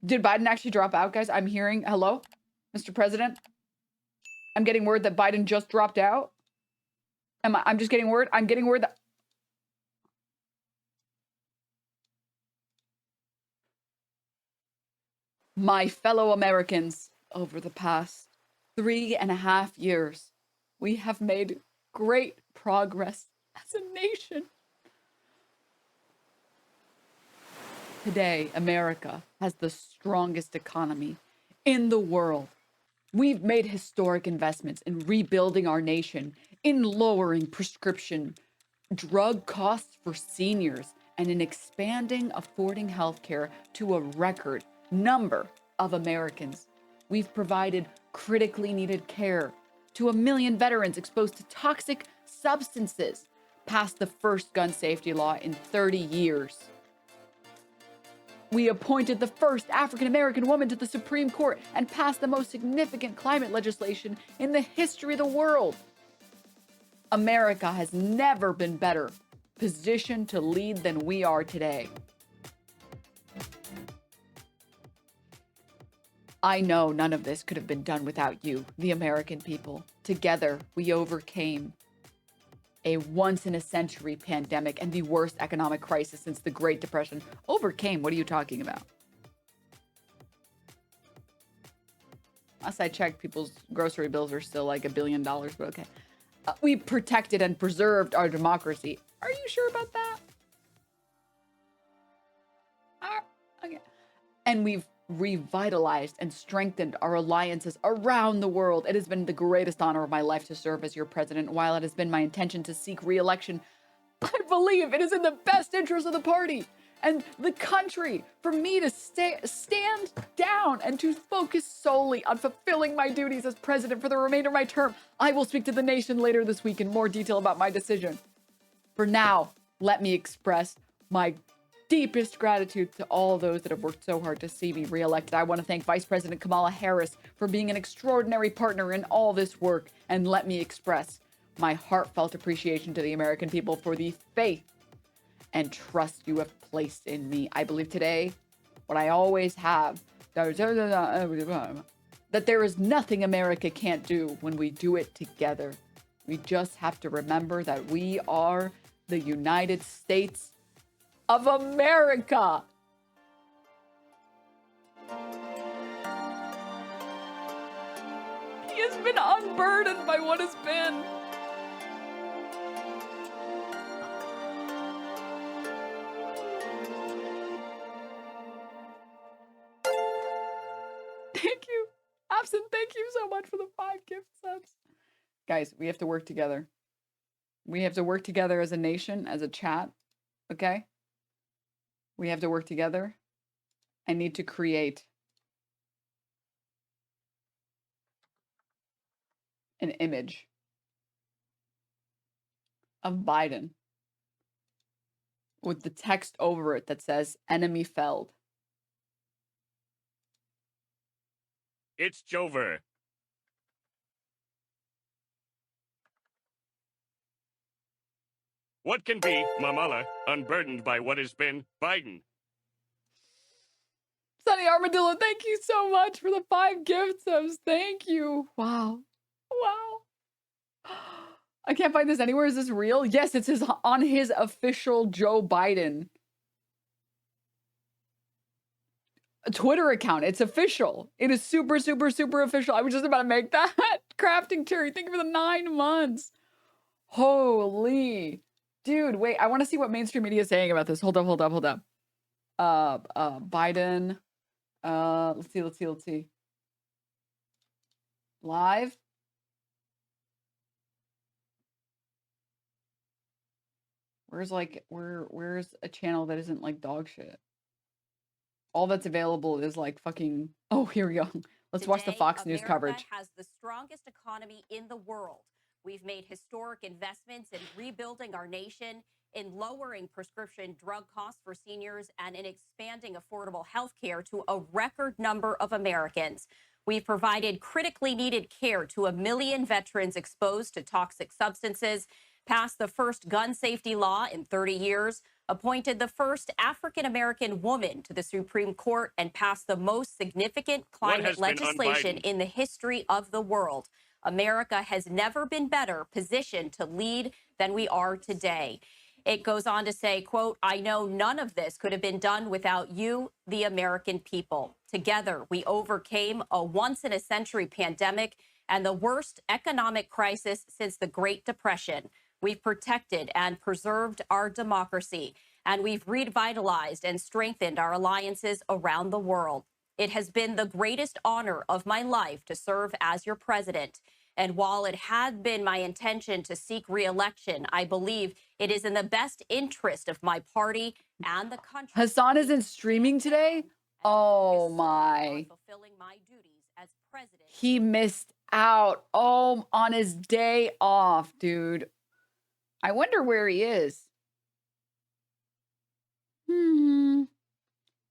Did Biden actually drop out, guys? I'm hearing, hello, Mr. President? I'm getting word that Biden just dropped out. I'm just getting word. I'm getting word that. My fellow Americans, over the past 3.5 years, we have made great progress as a nation. Today, America has the strongest economy in the world. We've made historic investments in rebuilding our nation, in lowering prescription drug costs for seniors, and in expanding affording healthcare to a record number of Americans. We've provided critically needed care to 1 million veterans exposed to toxic substances, passed the first gun safety law in 30 years. We appointed the first African-American woman to the Supreme Court and passed the most significant climate legislation in the history of the world. America has never been better positioned to lead than we are today. I know none of this could have been done without you, the American people. Together, we overcame a once-in-a-century pandemic and the worst economic crisis since the Great Depression. Overcame? What are you talking about? Last I checked, people's grocery bills are still like $1 billion, but okay. We protected and preserved our democracy. Are you sure about that? Okay. And we've revitalized and strengthened our alliances around the world. It has been the greatest honor of my life to serve as your president. While it has been my intention to seek re-election, I believe it is in the best interest of the party and the country for me to stand down and to focus solely on fulfilling my duties as president for the remainder of my term. I will speak to the nation later this week in more detail about my decision. For now, let me express my deepest gratitude to all those that have worked so hard to see me reelected. I want to thank Vice President Kamala Harris for being an extraordinary partner in all this work. And let me express my heartfelt appreciation to the American people for the faith and trust you have placed in me. I believe today, what I always have, that there is nothing America can't do when we do it together. We just have to remember that we are the United States of America. He has been unburdened by what has been. Thank you. Absent, thank you so much for the 5 gift subs. Guys, we have to work together. We have to work together as a nation, as a chat, okay? We have to work together. I need to create an image of Biden with the text over it that says, enemy felled. It's JOEVER. What can be Kamala unburdened by what has been Biden? Sunny Armadillo, thank you so much for the 5 gift subs. Thank you. Wow. Wow. I can't find this anywhere. Is this real? Yes, it's on his official Joe Biden Twitter account. It's official. It is super, super, super official. I was just about to make that. Crafting Terry, thank you for the 9 months. Holy. Dude, wait. I want to see what mainstream media is saying about this. Hold up. Biden. Let's see. Live. Where's a channel that isn't like dog shit? All that's available is like fucking, oh, here we go. Let's watch the Fox News coverage. America has the strongest economy in the world. We've made historic investments in rebuilding our nation, in lowering prescription drug costs for seniors, and in expanding affordable health care to a record number of Americans. We've provided critically needed care to 1 million veterans exposed to toxic substances, passed the first gun safety law in 30 years, appointed the first African-American woman to the Supreme Court, and passed the most significant climate legislation in the history of the world. America has never been better positioned to lead than we are today. It goes on to say, quote, I know none of this could have been done without you, the American people. Together, we overcame a once-in-a-century pandemic and the worst economic crisis since the Great Depression. We've protected and preserved our democracy, and we've revitalized and strengthened our alliances around the world. It has been the greatest honor of my life to serve as your president. And while it had been my intention to seek re-election, I believe it is in the best interest of my party and the country. Hassan isn't streaming today? Oh my. Fulfilling my duties as president. He missed out. Oh, on his day off, dude. I wonder where he is.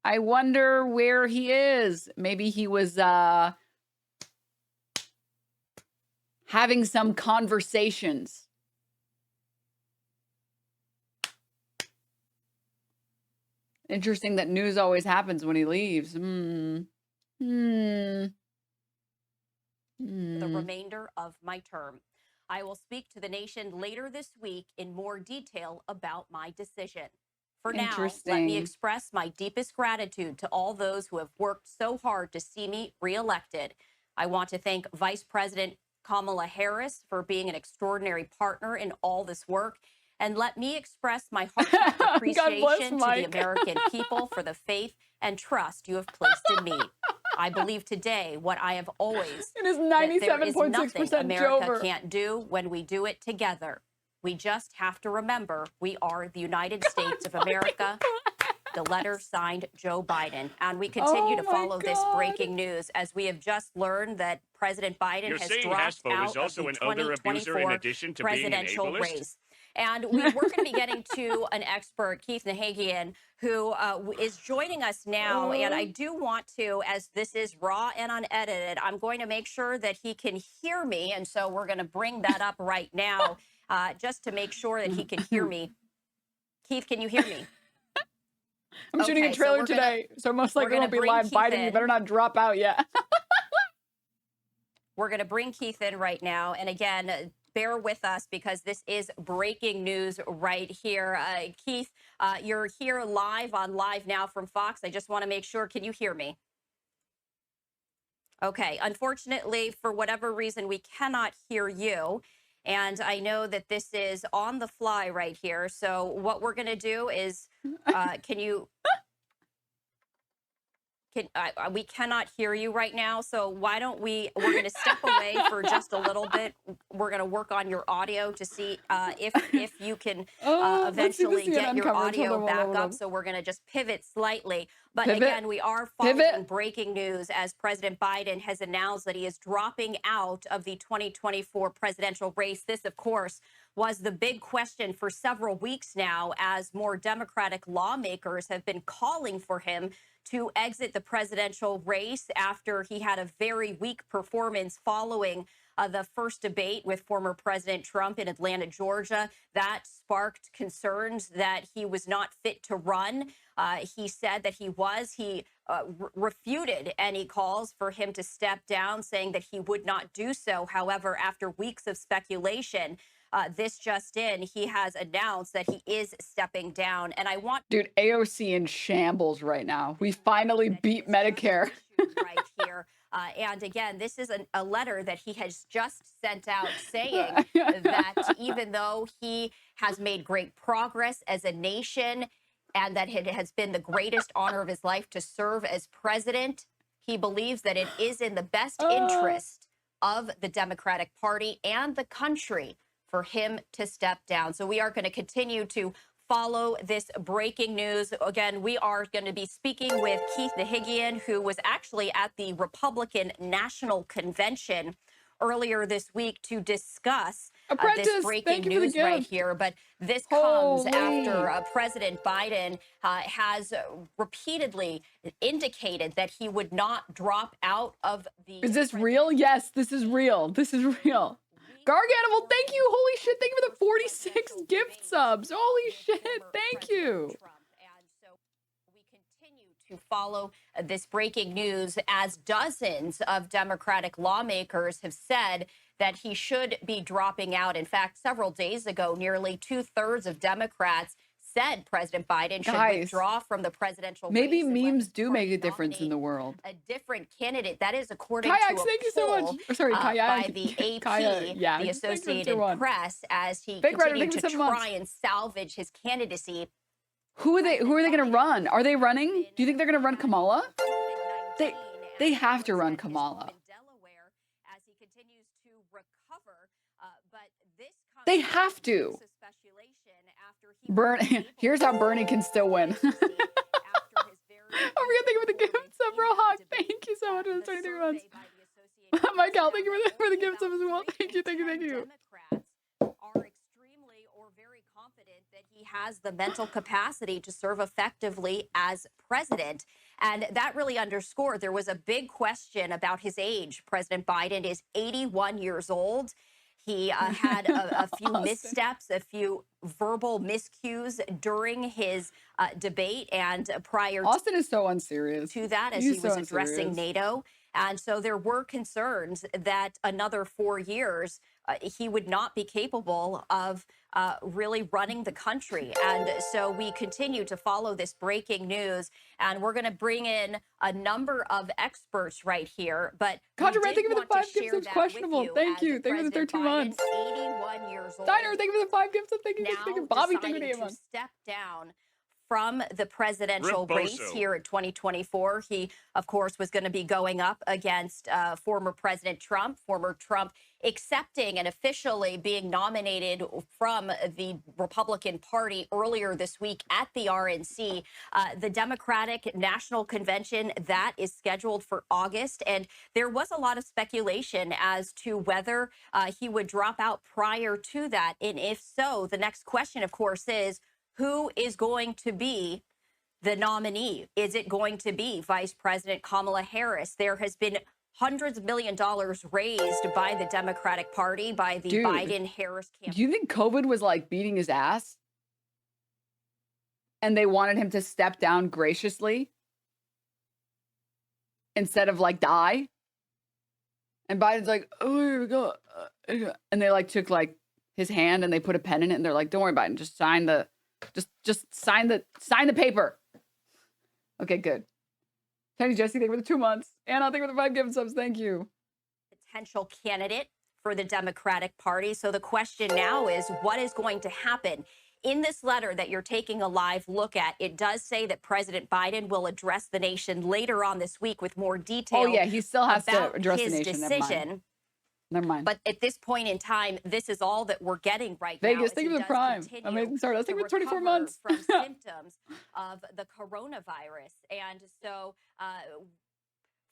I wonder where he is. Maybe he was having some conversations. Interesting that news always happens when he leaves. The remainder of my term. I will speak to the nation later this week in more detail about my decision. For now, let me express my deepest gratitude to all those who have worked so hard to see me reelected. I want to thank Vice President Kamala Harris for being an extraordinary partner in all this work. And let me express my heartfelt appreciation to the American people for the faith and trust you have placed in me. I believe today what I have always, it is 97.6% there is nothing America JOEVER. can't do when we do it together. We just have to remember we are the United States of America. The letter signed Joe Biden. And we continue to follow this breaking news as we have just learned that President Biden has dropped out of the 2024 presidential race. And we're going to be getting to an expert, Keith Nahagian, who is joining us now. And I do want to, as this is raw and unedited, I'm going to make sure that he can hear me. And so we're going to bring that up right now just to make sure that he can hear me. Keith, can you hear me? I'm shooting a trailer today, so most likely won't be live. Biden, you better not drop out yet. We're going to bring Keith in right now. And again, bear with us because this is breaking news right here. Keith, you're here live on Live Now from Fox. I just want to make sure, can you hear me? Okay, unfortunately, for whatever reason, we cannot hear you. And I know that this is on the fly right here. So what we're going to do is, we cannot hear you right now. So why don't we're going to step away for just a little bit. We're going to work on your audio to see if you can eventually get your audio back up. So we're going to just pivot slightly. But again, we are following breaking news as President Biden has announced that he is dropping out of the 2024 presidential race. This, of course, was the big question for several weeks now as more Democratic lawmakers have been calling for him to exit the presidential race after he had a very weak performance following the first debate with former President Trump in Atlanta, Georgia. That sparked concerns that he was not fit to run. He said that he was. He refuted any calls for him to step down, saying that he would not do so. However, after weeks of speculation, this just in, he has announced that he is stepping down. And I want... Dude, AOC in shambles right now. We finally beat Medicare. Right here. And again, this is a letter that he has just sent out saying that even though he has made great progress as a nation and that it has been the greatest honor of his life to serve as president, he believes that it is in the best interest of the Democratic Party and the country for him to step down. So we are going to continue to follow this breaking news. Again, we are going to be speaking with Keith Nahagian, who was actually at the Republican National Convention earlier this week to discuss this breaking news right here. But this comes after President Biden has repeatedly indicated that he would not drop out of the... Is this real? Yes, this is real. This is real. Garganimal, thank you. Holy shit. Thank you for the 46 gift subs. Holy shit. Thank you. We continue to follow this breaking news as dozens of Democratic lawmakers have said that he should be dropping out. In fact, several days ago, nearly 2/3 of Democrats said President Biden should withdraw from the presidential race. Maybe memes do make a difference in the world. A different candidate. That is according Kayaks, to a thank you so poll much. Sorry, by the AP, yeah, the Associated Press, as he Fake writer, continued thank to you so much. try and salvage his candidacy. Who are they going to run? Are they running? Do you think they're going to run Kamala? They have to run Kamala. As he continues to recover, but this they have to. Bernie, here's how Bernie can still win. Oh my God, thank you for the gift sub, Rohawk. Thank you so much for the 23 months. Michael, thank you for the gift sub as well. Thank you. Democrats are extremely or very confident that he has the mental capacity to serve effectively as president. And that really underscored, there was a big question about his age. President Biden is 81 years old. He had a few missteps, a few verbal miscues during his debate and prior Austin is so unserious to that as he was addressing NATO. And so there were concerns that another 4 years he would not be capable of really running the country. And so we continue to follow this breaking news, and we're going to bring in a number of experts right here. But Contra, thank you for the 5 gifts. It's questionable. Thank you. Thank you for the 13 months. 81 years old. Diner, thank you for the 5 gifts. Thank you. Now Bobby, thank you for the 8 to months. step down from the presidential race here in 2024. He, of course, was going to be going up against former President Trump, accepting and officially being nominated from the Republican Party earlier this week at the RNC. The Democratic National Convention, that is scheduled for August. And there was a lot of speculation as to whether he would drop out prior to that. And if so, the next question, of course, is, who is going to be the nominee? Is it going to be Vice President Kamala Harris? There has been hundreds of $millions raised by the Democratic Party, by the Biden-Harris campaign. Do you think COVID was like beating his ass? And they wanted him to step down graciously instead of like die? And Biden's like, oh, here we go. And they like took like his hand and they put a pen in it and they're like, don't worry, Biden, just sign the sign the paper. Okay, good. Tony Jesse, thank you for the 2 months. Anna, thank you for the 5 gift subs. Thank you. Potential candidate for the Democratic Party. So the question now is, what is going to happen? In this letter that you're taking a live look at, it does say that President Biden will address the nation later on this week with more detail. Oh yeah, he still has to address the nation. Decision. Never mind. But at this point in time, this is all that we're getting right now. Vegas, thank you for the prime. Amazing start. Let's take it for 24 months. From symptoms of the coronavirus. And so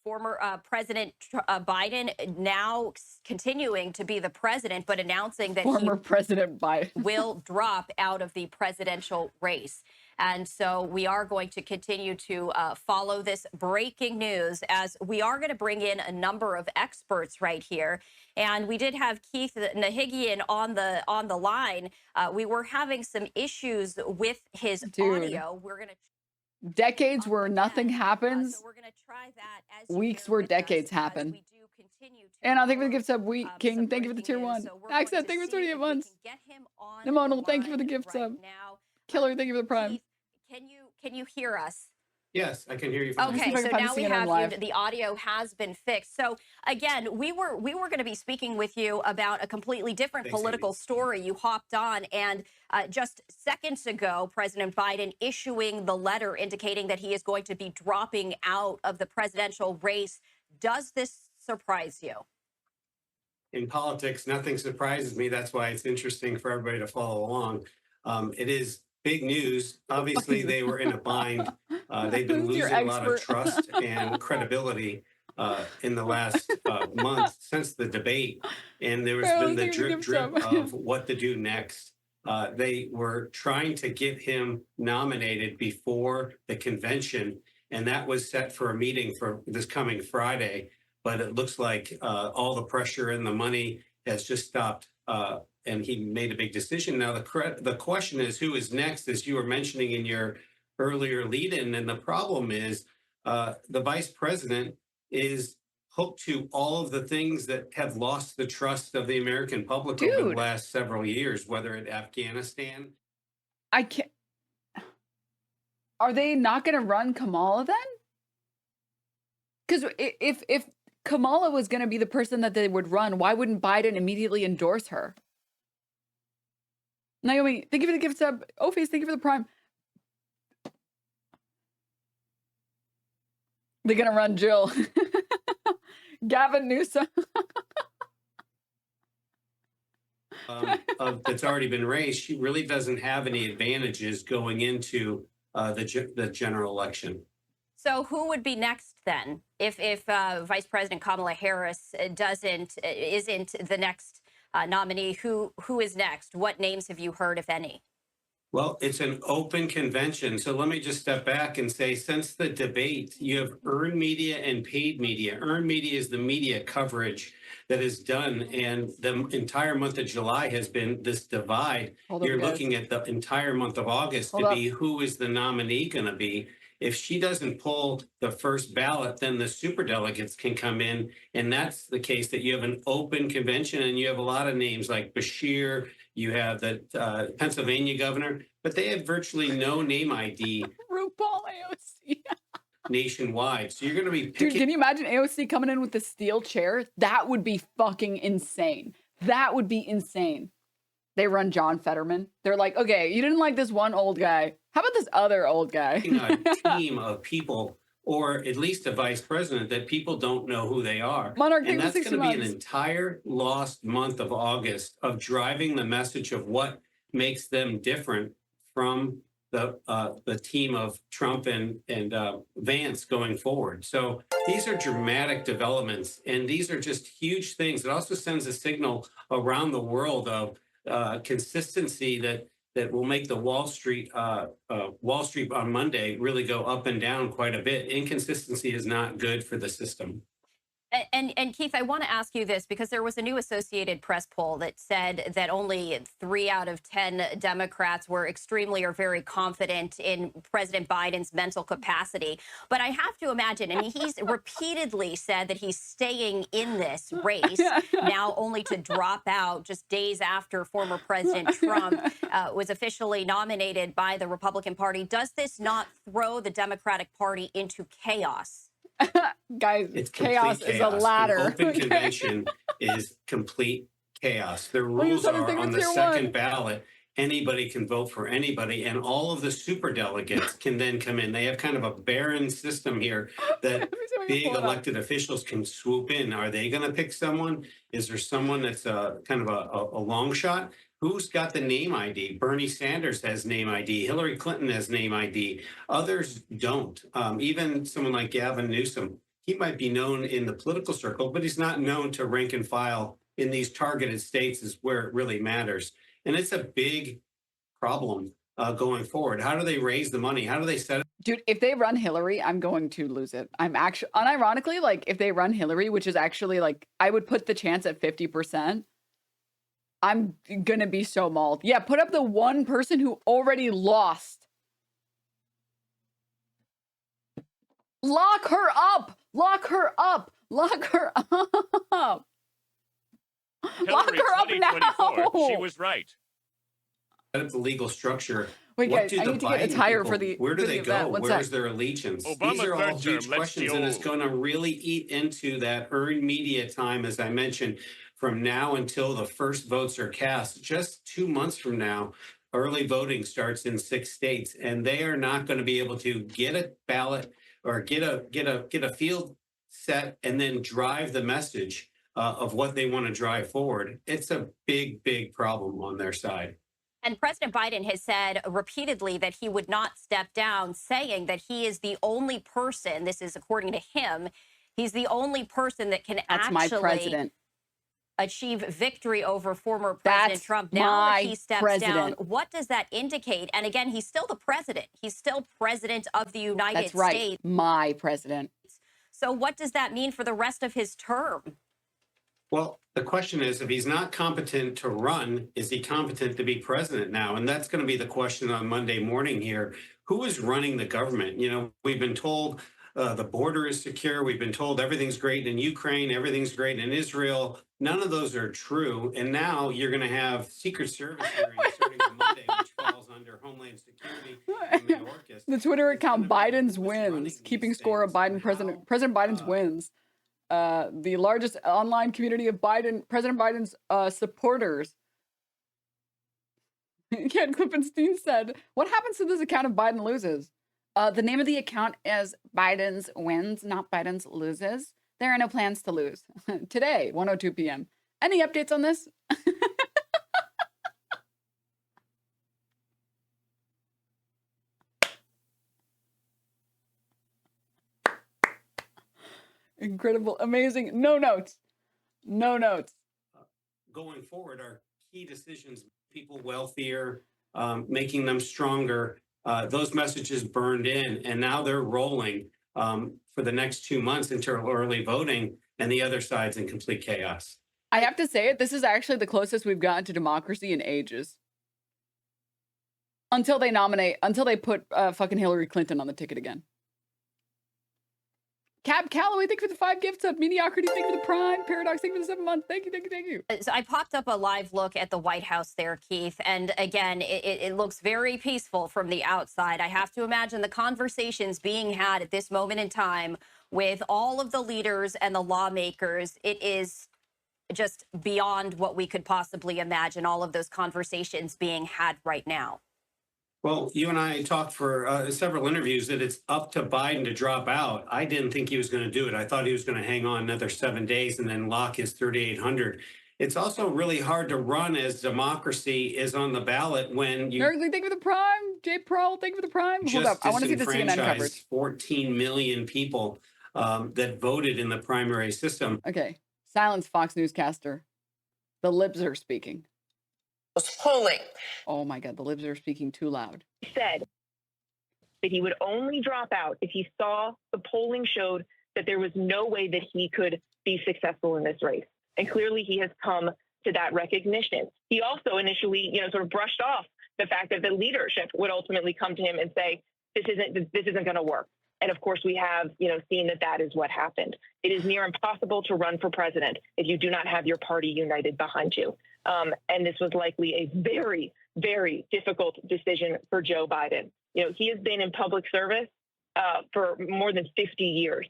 former President Biden now continuing to be the president, but announcing that President Biden will drop out of the presidential race. And so we are going to continue to follow this breaking news, as we are going to bring in a number of experts right here. And we did have Keith Nahigian on the line. We were having some issues with his audio. We're going to decades where nothing happens. So we're going to try that as weeks where decades happen. We do continue to and I think for the gift sub, King, thank you for the tier 1. Accent, thank you for 28 months. Namonal, thank you for the gift sub. Killer, thank you for the prime. Keith, can you hear us? Yes, I can hear you. Okay, so now we have you. The audio has been fixed. So again, we were going to be speaking with you about a completely different political story. You hopped on, and just seconds ago, President Biden issuing the letter indicating that he is going to be dropping out of the presidential race. Does this surprise you? In politics, nothing surprises me. That's why it's interesting for everybody to follow along. It is big news. Obviously, they were in a bind. They've been losing a lot of trust and credibility in the last month since the debate. And there's been the drip of what to do next. They were trying to get him nominated before the convention, and that was set for a meeting for this coming Friday. But it looks like all the pressure and the money has just stopped, and he made a big decision. Now, the question is, who is next, as you were mentioning in your earlier lead-in, and the problem is the vice president is hooked to all of the things that have lost the trust of the American public over the Dude, last several years, whether it's Afghanistan. I can't. Are they not going to run Kamala then? Because if Kamala was going to be the person that they would run, why wouldn't Biden immediately endorse her? Naomi, thank you for the gift sub. Oface, thank you for the prime. They're going to run Jill. Gavin Newsom. That's already been raised, she really doesn't have any advantages going into the general election. So who would be next then if Vice President Kamala Harris isn't the next nominee? Who is next? What names have you heard, if any? Well, it's an open convention. So let me just step back and say, since the debate, you have earned media and paid media. Earned media is the media coverage that is done. And the entire month of July has been this divide. You're looking at the entire month of August to be who is the nominee going to be. If she doesn't pull the first ballot, then the superdelegates can come in. And that's the case, that you have an open convention and you have a lot of names like Bashir. You have the Pennsylvania governor, but they have virtually no name ID. RuPaul AOC. Nationwide. So you're going to be picking. Dude, can you imagine AOC coming in with the steel chair? That would be fucking insane. That would be insane. They run John Fetterman. They're like, okay, you didn't like this one old guy. How about this other old guy? A team of people, or at least a vice president, that people don't know who they are. Monarch, and that's going to be an months. entire lost month of August of driving the message of what makes them different from the team of Trump and Vance going forward. So these are dramatic developments, and these are just huge things. It also sends a signal around the world of consistency that will make the Wall Street on Monday really go up and down quite a bit. Inconsistency is not good for the system. And Keith, I want to ask you this, because there was a new Associated Press poll that said that only 3 out of 10 Democrats were extremely or very confident in President Biden's mental capacity. But I have to imagine, I mean, he's repeatedly said that he's staying in this race, now only to drop out just days after former President Trump was officially nominated by the Republican Party. Does this not throw the Democratic Party into chaos? Guys, it's chaos is a ladder. An open convention is complete chaos. The rules are on the second ballot. Anybody can vote for anybody, and all of the superdelegates can then come in. They have kind of a barren system here that big elected officials can swoop in. Are they going to pick someone? Is there someone that's kind of a long shot? Who's got the name ID? Bernie Sanders has name ID. Hillary Clinton has name ID. Others don't. Even someone like Gavin Newsom, he might be known in the political circle, but he's not known to rank and file in these targeted states is where it really matters. And it's a big problem going forward. How do they raise the money? How do they set it? Dude, if they run Hillary, I'm going to lose it. I'm actually, unironically, like, if they run Hillary, which is actually, like, I would put the chance at 50%. I'm going to be so mauled. Yeah, put up the one person who already lost. Lock her up. Lock her up. Lock her up. Hillary, Lock her up now. She was right. Set up the legal structure. Wait, What guys, do I the need to get a Biden tire people- for the Where do for they the go? event. One Where's sec. their allegiance? Obama These are all third term, huge let's questions, and it's go. going to really eat into that earned media time, as I mentioned, from now until the first votes are cast. Just 2 months from now, early voting starts in 6 states, and they are not going to be able to get a ballot or get a field set and then drive the message of what they want to drive forward. It's a big, big problem on their side. And President Biden has said repeatedly that he would not step down, saying that he is the only person, this is according to him, he's the only person that can actually achieve victory over former President Trump. Now that he steps down, what does that indicate? And again, he's still the president. He's still president of the United States. That's right, my president. So what does that mean for the rest of his term? Well, the question is, if he's not competent to run, is he competent to be president now? And that's going to be the question on Monday morning here. Who is running the government? We've been told the border is secure. We've been told everything's great in Ukraine, everything's great in Israel. None of those are true. And now you're going to have Secret Service hearings starting on Monday, which falls under Homeland Security and Mayorkas. The Twitter account Biden's wins, keeping score of President Biden's wins. The largest online community of President Biden's supporters. Ken Klippenstein said, "What happens to this account if Biden loses?" The name of the account is Biden's wins, not Biden's loses. There are no plans to lose. Today, 1:02 p.m. Any updates on this? Incredible, amazing. No notes. No notes. Going forward, our key decisions, people wealthier, making them stronger. Those messages burned in, and now they're rolling for the next 2 months until early voting, and the other side's in complete chaos. I have to say it. This is actually the closest we've gotten to democracy in ages. Until they put fucking Hillary Clinton on the ticket again. Cab Calloway, thank you for the 5 gifts up. Mediocrity, thank you for the Prime. Paradox, thank you for the 7 months. Thank you, thank you, thank you. So I popped up a live look at the White House there, Keith. And again, it looks very peaceful from the outside. I have to imagine the conversations being had at this moment in time with all of the leaders and the lawmakers. It is just beyond what we could possibly imagine, all of those conversations being had right now. Well, you and I talked for several interviews that it's up to Biden to drop out. I didn't think he was going to do it. I thought he was going to hang on another 7 days and then lock his 3,800. It's also really hard to run as democracy is on the ballot when you... Nergly, thank you for the Prime. Jay Pearl, thank you for the Prime. Hold up, I want to see the CNN coverage. 14 million people that voted in the primary system. Okay, silence Fox newscaster. The libs are speaking. Polling. Oh my God, the libs are speaking too loud. He said that he would only drop out if he saw the polling showed that there was no way that he could be successful in this race. And clearly he has come to that recognition. He also initially, sort of brushed off the fact that the leadership would ultimately come to him and say, this isn't going to work. And of course, we have, seen that is what happened. It is near impossible to run for president if you do not have your party united behind you. And this was likely a very, very difficult decision for Joe Biden. He has been in public service for more than 50 years,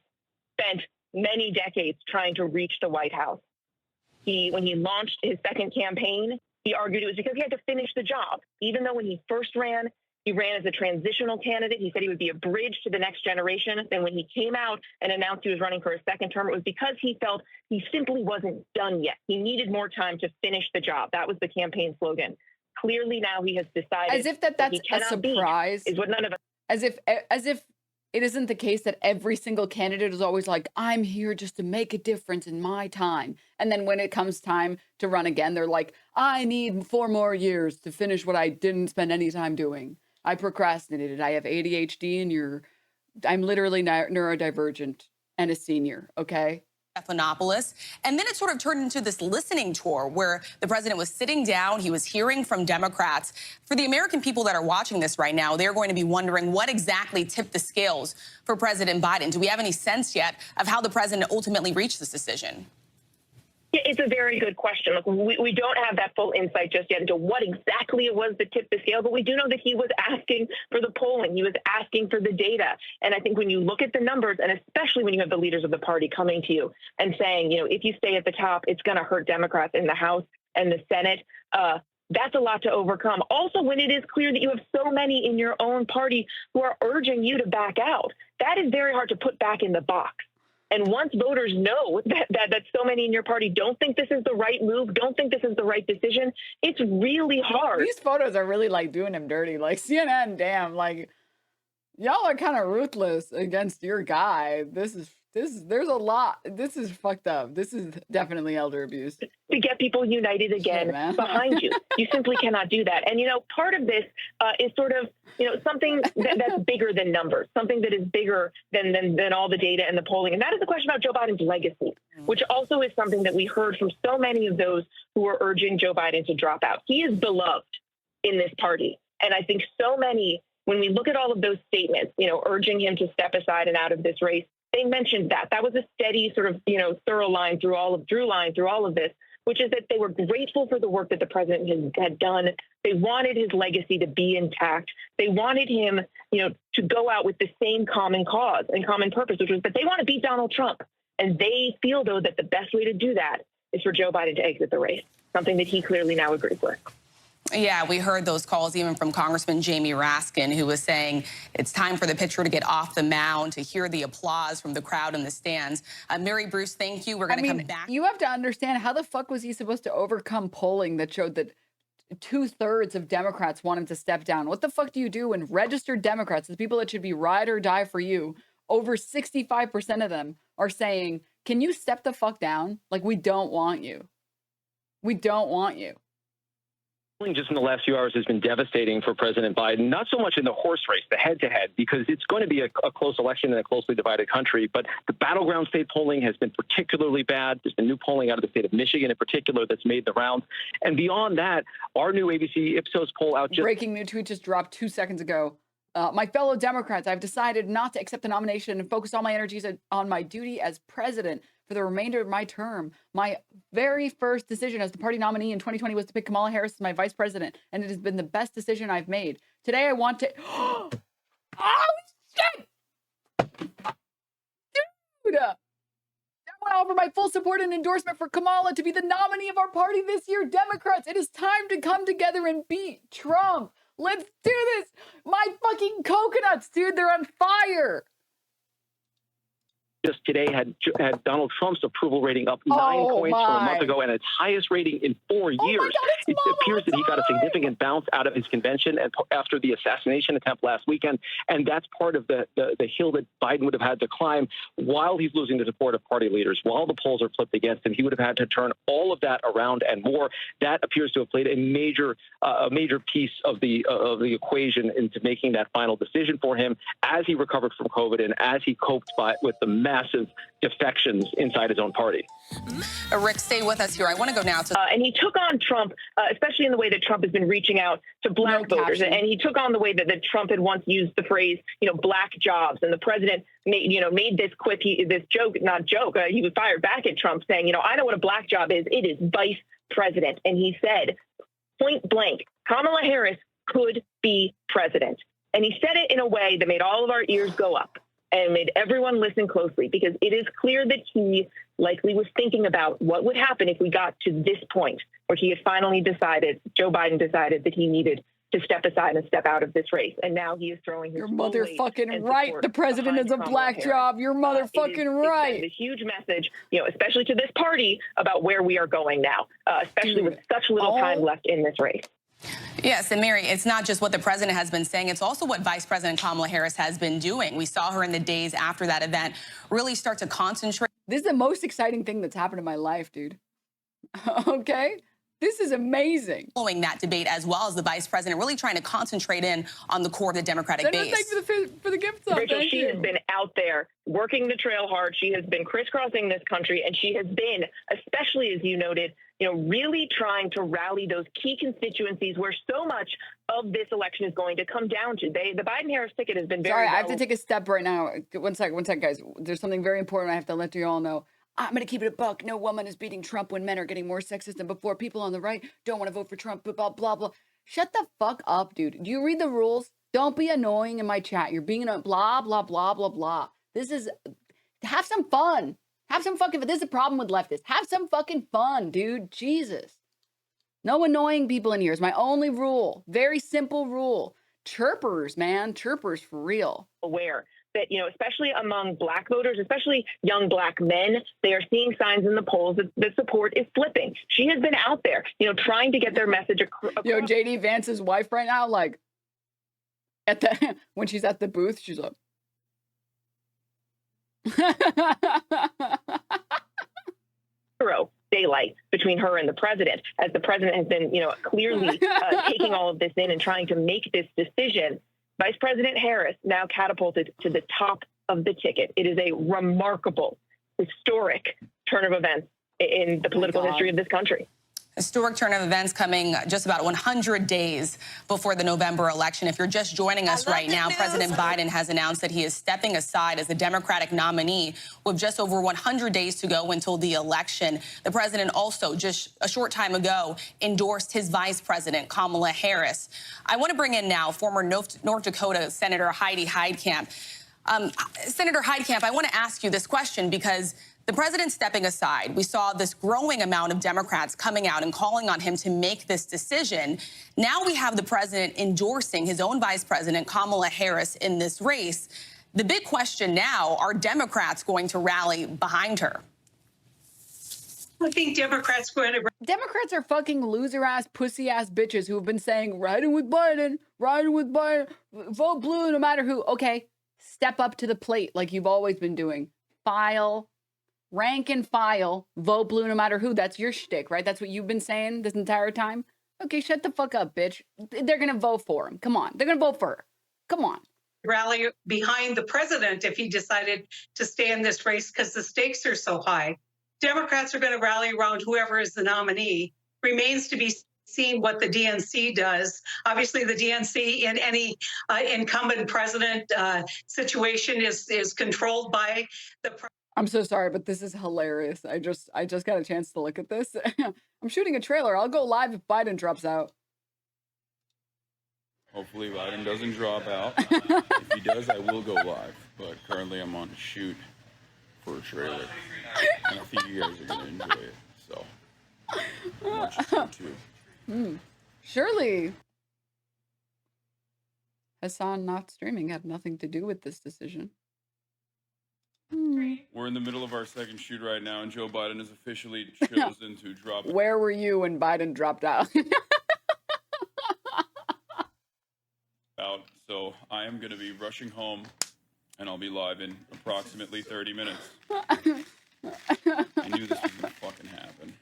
spent many decades trying to reach the White House. When he launched his second campaign, he argued it was because he had to finish the job. Even though when he first ran, he ran as a transitional candidate. He said he would be a bridge to the next generation. Then when he came out and announced he was running for a second term, it was because he felt he simply wasn't done yet. He needed more time to finish the job. That was the campaign slogan. Clearly now he has decided. As if that's a surprise. Is what none of us. As if it isn't the case that every single candidate is always like, I'm here just to make a difference in my time. And then when it comes time to run again, they're like, I need 4 more years to finish what I didn't spend any time doing. I procrastinated. I have ADHD and I'm literally neurodivergent and a senior. Okay. Stephanopoulos. And then it sort of turned into this listening tour where the president was sitting down. He was hearing from Democrats. For the American people that are watching this right now, they're going to be wondering what exactly tipped the scales for President Biden. Do we have any sense yet of how the president ultimately reached this decision? Yeah, it's a very good question. Look, we don't have that full insight just yet into what exactly it was that tipped the scale, but we do know that he was asking for the polling. He was asking for the data. And I think when you look at the numbers, and especially when you have the leaders of the party coming to you and saying, if you stay at the top, it's going to hurt Democrats in the House and the Senate, that's a lot to overcome. Also, when it is clear that you have so many in your own party who are urging you to back out, that is very hard to put back in the box. And once voters know that so many in your party don't think this is the right move, don't think this is the right decision, it's really hard. These photos are really like doing him dirty. Like CNN, damn, like y'all are kind of ruthless against your guy. There's a lot. This is fucked up. This is definitely elder abuse. To get people united again behind you. You simply cannot do that. And, part of this is sort of, something that's bigger than numbers, something that is bigger than all the data and the polling. And that is the question about Joe Biden's legacy. which also is something that we heard from so many of those who were urging Joe Biden to drop out. He is beloved in this party. And I think so many, when we look at all of those statements, urging him to step aside and out of this race, they mentioned that. That was a steady sort of, through line through all of this, which is that they were grateful for the work that the president had done. They wanted his legacy to be intact. They wanted him, to go out with the same common cause and common purpose, which was that they want to beat Donald Trump. And they feel, though, that the best way to do that is for Joe Biden to exit the race, something that he clearly now agrees with. Yeah, we heard those calls even from Congressman Jamie Raskin, who was saying it's time for the pitcher to get off the mound, to hear the applause from the crowd in the stands. Mary Bruce, thank you. We're going to come back. You have to understand, how the fuck was he supposed to overcome polling that showed that 2/3 of Democrats want him to step down? What the fuck do you do when registered Democrats, the people that should be ride or die for you, over 65% of them are saying, can you step the fuck down? Like, we don't want you. We don't want you. Just in the last few hours has been devastating for President Biden, not so much in the horse race, the head-to-head, because it's going to be a close election in a closely divided country. But the battleground state polling has been particularly bad. There's been new polling out of the state of Michigan in particular that's made the rounds. And beyond that, our new ABC Ipsos poll out just... Breaking new tweet just dropped 2 seconds ago. My fellow Democrats, I've decided not to accept the nomination and focus all my energies on my duty as president for the remainder of my term. My very first decision as the party nominee in 2020 was to pick Kamala Harris as my vice president, and it has been the best decision I've made. Today I want to... Oh, shit! Dude! I want to offer my full support and endorsement for Kamala to be the nominee of our party this year. Democrats, it is time to come together and beat Trump. Let's do this. My fucking coconuts, dude, they're on fire. Just today had Donald Trump's approval rating up 9 points from a month ago and its highest rating in 4 years. God, it appears that he got a significant bounce out of his convention and after the assassination attempt last weekend. And that's part of the hill that Biden would have had to climb while he's losing the support of party leaders, while the polls are flipped against him. He would have had to turn all of that around and more. That appears to have played a major piece of the equation into making that final decision for him as he recovered from COVID and as he coped with the massive defections inside his own party. Rick, stay with us here. I want to go now to... and he took on Trump, especially in the way that Trump has been reaching out to black voters. And he took on the way that Trump had once used the phrase, black jobs. And the president made this quip, this joke, not joke. He was fired back at Trump saying, I know what a black job is. It is vice president. And he said, point blank, Kamala Harris could be president. And he said it in a way that made all of our ears go up and made everyone listen closely, because it is clear that he likely was thinking about what would happen if we got to this point where he had finally decided, Joe Biden decided that he needed to step aside and step out of this race. And now he is throwing his You're motherfucking right. The president is a black job. You're motherfucking right. It's a huge message, especially to this party about where we are going now, especially with such little time left in this race. Yes, and Mary, it's not just what the president has been saying, it's also what Vice President Kamala Harris has been doing. We saw her in the days after that event really start to concentrate. This is the most exciting thing that's happened in my life, dude. Okay? This is amazing. Following that debate, as well as the vice president really trying to concentrate in on the core of the Democratic base. Thanks for the gift sub. Rachel, she has been out there working the trail hard. She has been crisscrossing this country, and she has been, especially as you noted, really trying to rally those key constituencies where so much of this election is going to come down to. The Biden-Harris ticket has been very Sorry, I have to take a step right now. One second, guys. There's something very important I have to let you all know. I'm going to keep it a buck. No woman is beating Trump when men are getting more sexist than before. People on the right don't want to vote for Trump, blah, blah, blah. Shut the fuck up, dude. Do you read the rules? Don't be annoying in my chat. You're being a blah, blah, blah, blah, blah. This is, have some fun. Have some fucking, this is a problem with leftists. Have some fucking fun, dude. Jesus. No annoying people in here is my only rule. Very simple rule. Chirpers, man. Chirpers for real. Aware that, especially among black voters, especially young black men, they are seeing signs in the polls that the support is flipping. She has been out there, trying to get their message across. JD Vance's wife right now, like, at the when she's at the booth, she's like, daylight between her and the president, as the president has been, clearly taking all of this in and trying to make this decision. Vice President Harris now catapulted to the top of the ticket. It is a remarkable, historic turn of events in the political history of this country. Historic turn of events coming just about 100 days before the November election. If you're just joining us right now, President Biden has announced that he is stepping aside as the Democratic nominee with just over 100 days to go until the election. The president also just a short time ago endorsed his vice president, Kamala Harris. I want to bring in now former North Dakota Senator Heidi Heitkamp. Senator Heitkamp, I want to ask you this question because the president's stepping aside. We saw this growing amount of Democrats coming out and calling on him to make this decision. Now we have the president endorsing his own vice president, Kamala Harris, in this race. The big question now, are Democrats going to rally behind her? I think Democrats Democrats are fucking loser-ass, pussy-ass bitches who have been saying, riding with Biden, vote blue no matter who. Okay, step up to the plate like you've always been doing. Rank and file, vote blue no matter who. That's your shtick, right? That's what you've been saying this entire time? Okay, shut the fuck up, bitch. They're going to vote for him. Come on. They're going to vote for her. Come on. rally behind the president if he decided to stay in this race because the stakes are so high. Democrats are going to rally around whoever is the nominee. Remains to be seen what the DNC does. Obviously, the DNC in any incumbent president situation is controlled by the president. I'm so sorry, but this is hilarious. I just got a chance to look at this. I'm shooting a trailer. I'll go live if Biden drops out. Hopefully Biden doesn't drop out. If he does, I will go live. But currently I'm on a shoot for a trailer. And I think you guys are going to enjoy it. So, watch it too. Surely. Hassan not streaming had nothing to do with this decision. We're in the middle of our second shoot right now, and Joe Biden has officially chosen to drop out. Where were you when Biden dropped out? So I am going to be rushing home, and I'll be live in approximately 30 minutes. I knew this was going to fucking happen.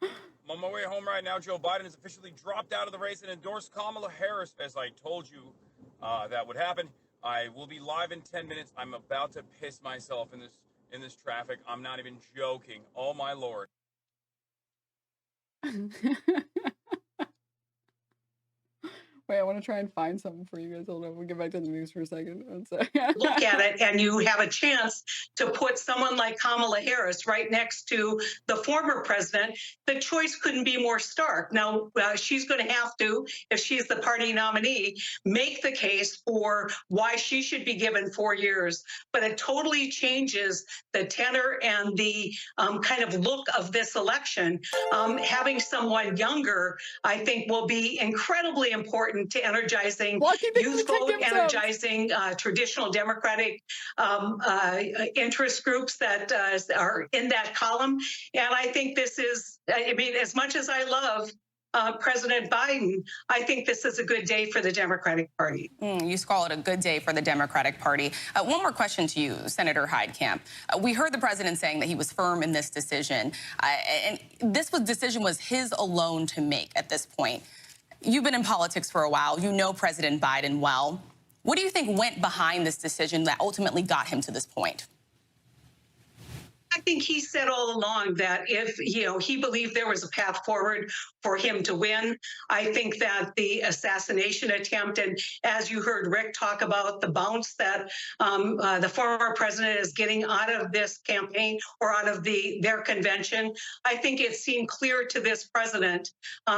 I'm on my way home right now. Joe Biden has officially dropped out of the race and endorsed Kamala Harris, as I told you that would happen. I will be live in 10 minutes. I'm about to piss myself in this traffic. I'm not even joking. Oh my Lord. Wait, I want to try and find something for you guys. Hold on, we'll get back to the news for a second. Look at it, and you have a chance to put someone like Kamala Harris right next to the former president. The choice couldn't be more stark. Now, she's going to have to, if she's the party nominee, make the case for why she should be given 4 years. But it totally changes the tenor and the kind of look of this election. Having someone younger, I think, will be incredibly important to energizing youth vote, energizing traditional Democratic interest groups that are in that column. And I think this is, I mean, as much as I love President Biden, I think this is a good day for the Democratic Party. You call it a good day for the Democratic Party. One more question to you, Senator Heitkamp. We heard the president saying that he was firm in this decision, and this decision was his alone to make at this point. You've been in politics for a while. You know President Biden well. What do you think went behind this decision that ultimately got him to this point? I think he said all along that if, he believed there was a path forward for him to win. I think that the assassination attempt, and as you heard Rick talk about the bounce that the former president is getting out of this campaign or out of their convention, I think it seemed clear to this president,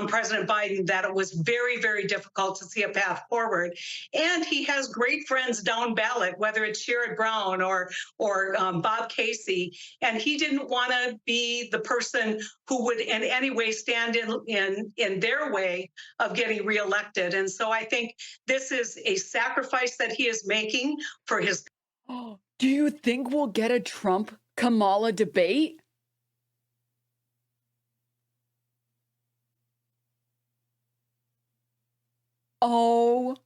President Biden, that it was very, very difficult to see a path forward. And he has great friends down ballot, whether it's Sherrod Brown or Bob Casey. And he didn't want to be the person who would in any way stand in their way of getting reelected. And so I think this is a sacrifice that he is making for his. Oh, do you think we'll get a Trump-Kamala debate? Oh,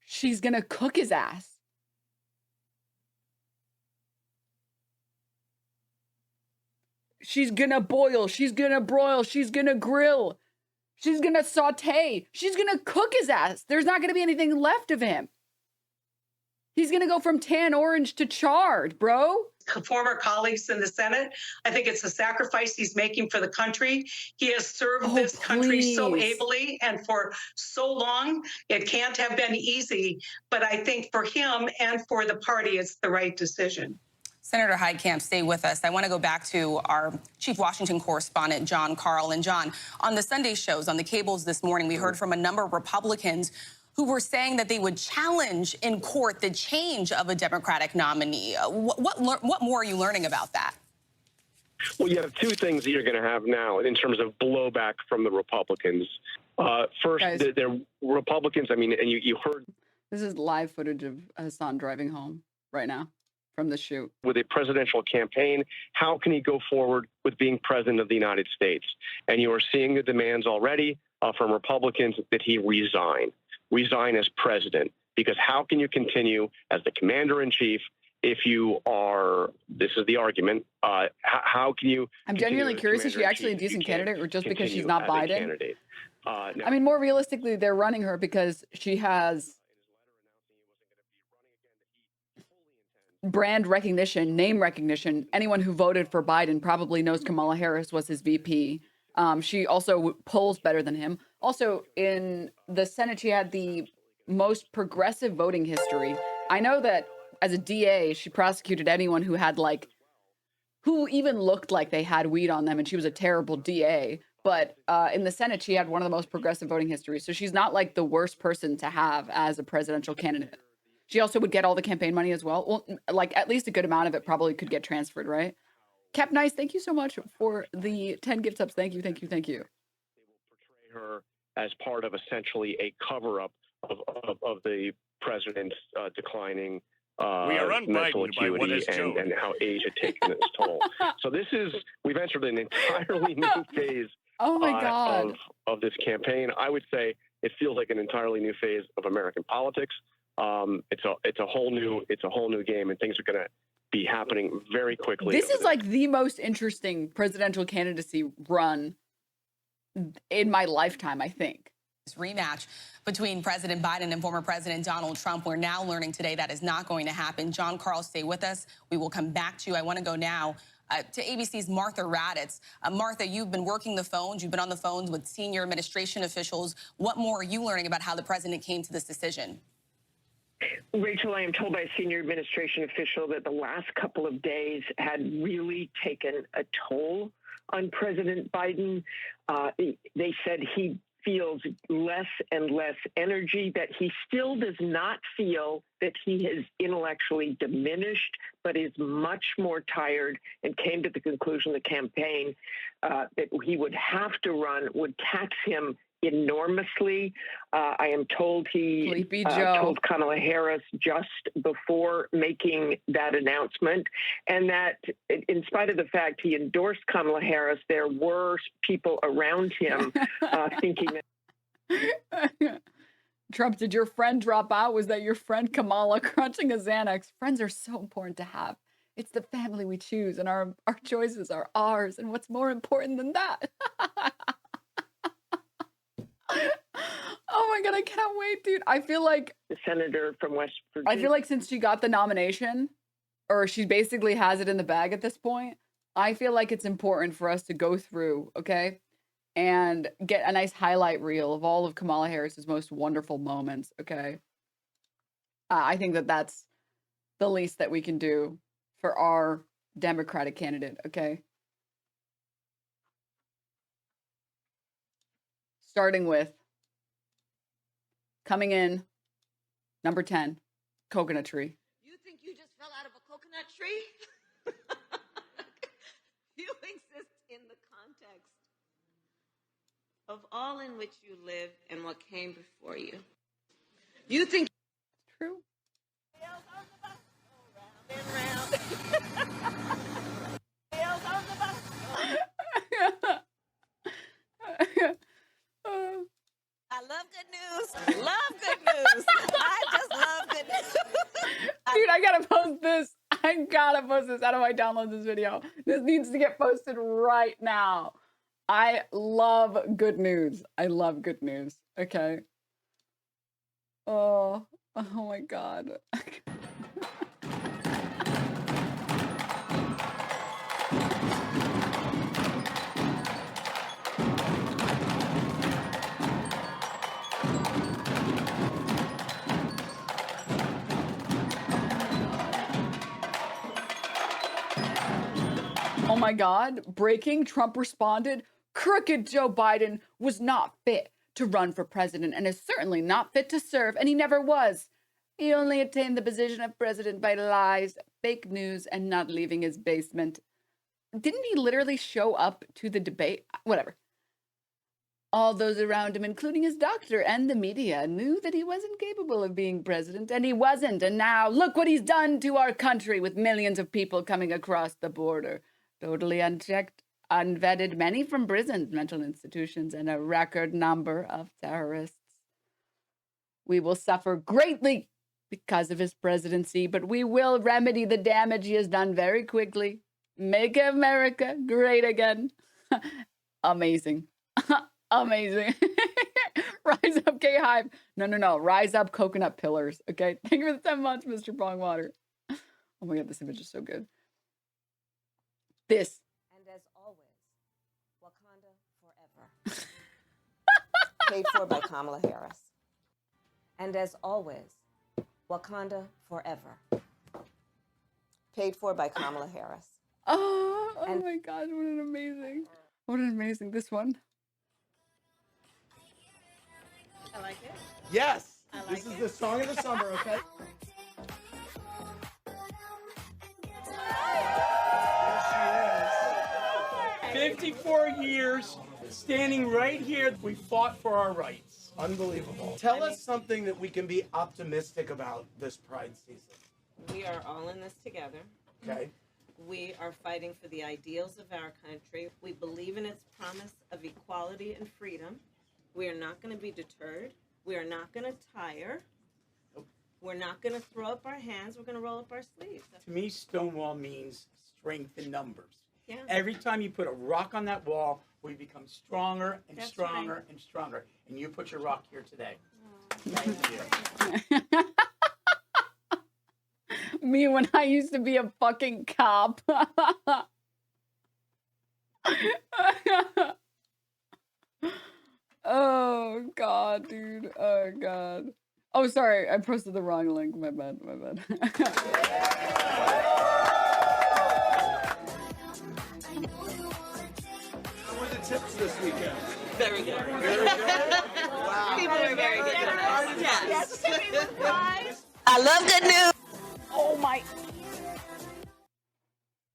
she's going to cook his ass. She's gonna boil, she's gonna broil, she's gonna grill, she's gonna saute, she's gonna cook his ass. There's not gonna be anything left of him. He's going to go from tan orange to charred, bro. Former colleagues in the Senate. I think it's a sacrifice he's making for the country. He has served this country so ably and for so long. It can't have been easy, but I think for him and for the party, it's the right decision. Senator Heitkamp, stay with us. I want to go back to our chief Washington correspondent, Karl. And John, on the Sunday shows, on the cables this morning, we heard from a number of Republicans who were saying that they would challenge in court the change of a Democratic nominee. What more are you learning about that? Well, you have two things that you're going to have now in terms of blowback from the Republicans. First, they're Republicans. I mean, and you heard. This is live footage of Hassan driving home right now from the shoot. With a presidential campaign, how can he go forward with being president of the United States? And you are seeing the demands already from Republicans that he resign as president, because how can you continue as the commander-in-chief if you are, this is the argument, how can you... I'm genuinely curious, is she actually a decent candidate, or just because she's not Biden? I mean, more realistically, they're running her because she has brand recognition, name recognition. Anyone who voted for Biden probably knows Kamala Harris was his VP. She also polls better than him. Also, in the Senate, she had the most progressive voting history. I know that as a DA, she prosecuted anyone who had who even looked like they had weed on them, and she was a terrible DA. But in the Senate, she had one of the most progressive voting histories. So she's not like the worst person to have as a presidential candidate. She also would get all the campaign money as well. Well, like at least a good amount of it probably could get transferred, right? Cap Nice, thank you so much for the 10 gift subs. Thank you, thank you, thank you. They will portray her as part of essentially a cover-up of the president's declining we are mental unburdened by what acuity is shown. and how age had taken its toll. So we've entered an entirely new phase oh my God. Of this campaign. I would say it feels like an entirely new phase of American politics. It's a whole new game, and things are going to be happening very quickly. This is like the most interesting presidential candidacy run in my lifetime, I think. This rematch between President Biden and former President Donald Trump. We're now learning today that is not going to happen. Karl, stay with us. We will come back to you. I want to go now to ABC's Martha Raddatz. Martha, you've been working the phones. You've been on the phones with senior administration officials. What more are you learning about how the president came to this decision? Rachel, I am told by a senior administration official that the last couple of days had really taken a toll on President Biden. They said he feels less and less energy, that he still does not feel that he has intellectually diminished, but is much more tired, and came to the conclusion the campaign that he would have to run would tax him enormously. I am told he told Kamala Harris just before making that announcement, and that in spite of the fact he endorsed Kamala Harris, there were people around him thinking that. Trump, did your friend drop out? Was that your friend Kamala crunching a Xanax? Friends are so important to have. It's the family we choose, and our choices are ours. And what's more important than that? Oh my God, I can't wait, dude. I feel like the senator from West Virginia. I feel like since she got the nomination, or she basically has it in the bag at this point, I feel like it's important for us to go through, okay, and get a nice highlight reel of all of Kamala Harris's most wonderful moments, okay? I think that that's the least that we can do for our Democratic candidate, okay? Starting with coming in, number 10, coconut tree. You think you just fell out of a coconut tree? You exist in the context of all in which you live and what came before you. You think it's true. I love good news. Love good news. I just love good news. Dude, I gotta post this. I gotta post this. How do I download this video? This needs to get posted right now. I love good news. I love good news. Okay. Oh my God. my God. Breaking, Trump responded, crooked Joe Biden was not fit to run for president and is certainly not fit to serve, and he never was. He only attained the position of president by lies, fake news, and not leaving his basement. Didn't he literally show up to the debate? Whatever. All those around him, including his doctor and the media, knew that he wasn't capable of being president, and he wasn't. And now, look what he's done to our country with millions of people coming across the border. Totally unchecked, unvetted, many from prisons, mental institutions, and a record number of terrorists. We will suffer greatly because of his presidency, but we will remedy the damage he has done very quickly. Make America great again. Amazing. Amazing. Rise up, K-Hive. No. Rise up, coconut pillars. Okay. Thank you for the 10 months, Mr. Bongwater. Oh my God, this image is so good. This. And as always, Wakanda forever. Paid for by Kamala Harris. And as always, Wakanda forever. Paid for by Kamala Harris. Oh my God, what an amazing, this one. I like it. Yes. Like this is the song of the summer, okay? There she is. 54 years, standing right here. We fought for our rights. Unbelievable. Tell us something that we can be optimistic about this Pride season. We are all in this together. Okay. We are fighting for the ideals of our country. We believe in its promise of equality and freedom. We are not going to be deterred. We are not going to tire. We're not going to throw up our hands. We're going to roll up our sleeves. To me, Stonewall means strength in numbers. Yeah. Every time you put a rock on that wall, we become stronger and That's stronger right. and stronger. And you put your rock here today. Oh. Thank you. Me when I used to be a fucking cop. Oh God, dude. Oh God. Oh, sorry. I posted the wrong link. My bad. How were the tips this weekend? Very good. Very good. Wow. People are very good. Yes. I love good news. Oh my.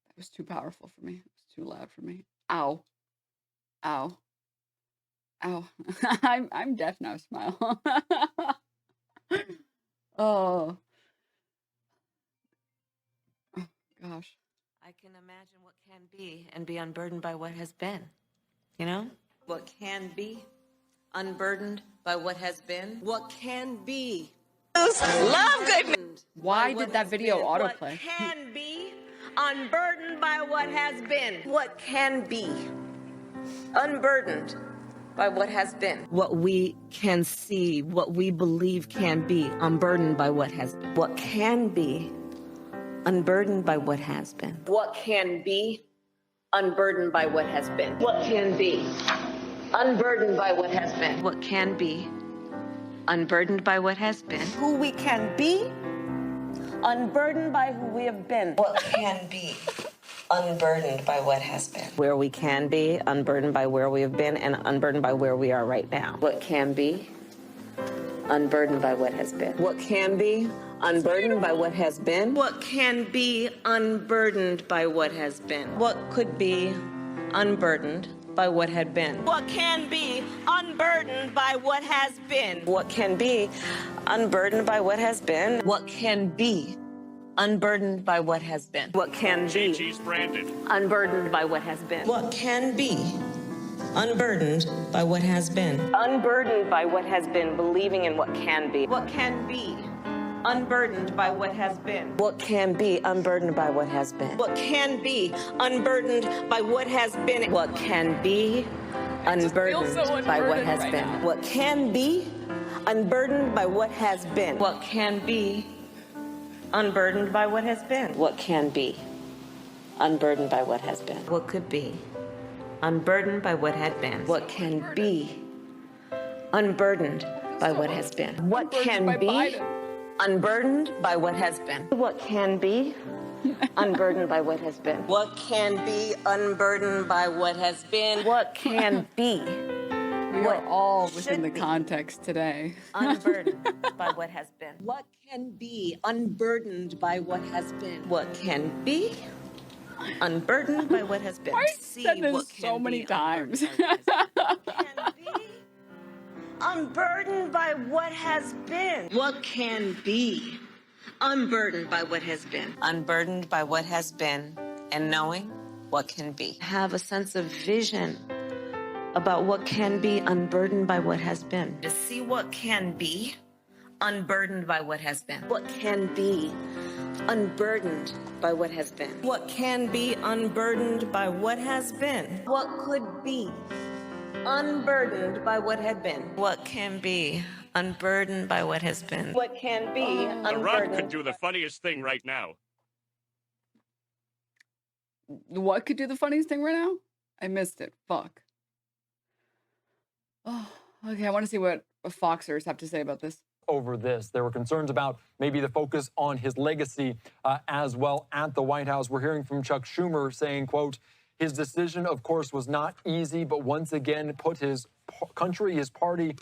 That was too powerful for me. It was too loud for me. Ow. Ow. Ow. I'm deaf now, smile. Oh. Oh gosh. I can imagine what can be and be unburdened by what has been. You know? What can be unburdened by what has been. What can be. Love good news. Why did that video autoplay? What can be unburdened by what has been. What can be unburdened by what has been. What we can see, what we believe can be unburdened by what has been. What can be unburdened by what has been. What can be unburdened by what has been. What can be unburdened by what has been. What can be unburdened by what has been. Who we can be unburdened by who we have been. What can be unburdened by what has been. Where we can be unburdened by where we have been and unburdened by where we are right now. What can be unburdened by what has been. What can be unburdened by what has been. What can be unburdened by what has been. What could be unburdened by what had been. What can be unburdened by what has been. What can be unburdened by what has been. What can be unburdened by what has been. What can be Gigi's branded. unburdened by what has been. What can be unburdened by what has been. Unburdened by what has been, believing in what can be. What can be unburdened by what has been. What can be unburdened by what has been. What can be unburdened by what has been. What can be unburdened by what has been. What can be unburdened by what has been. What can be unburdened by what has been. What can be unburdened by what has been. What could be unburdened by what had been. What can be unburdened by what has been. What can be unburdened by what has been. What can be unburdened by what has been? What can be unburdened by what has been? What can be? We are all within the context today. Unburdened by what has been. What can be unburdened by what has been? What can be unburdened by what has been? I said this so many times. Unburdened by what has been. What can be unburdened by what has been. Unburdened by what has been and knowing what can be. Have a sense of vision about what can be unburdened by what has been. To see what can be unburdened by what has been. What can be unburdened by what has been. What can be unburdened by what has been. What could be unburdened by what had been. What can be unburdened by what has been. What can be The rug could unburdened. do the funniest thing right now. What could do the funniest thing right now? I missed it. Fuck. Oh, okay. I want to see what Foxers have to say about this. Over this, there were concerns about maybe the focus on his legacy as well at the White House. We're hearing from Chuck Schumer saying, quote, his decision, of course, was not easy, but once again put his country, his party,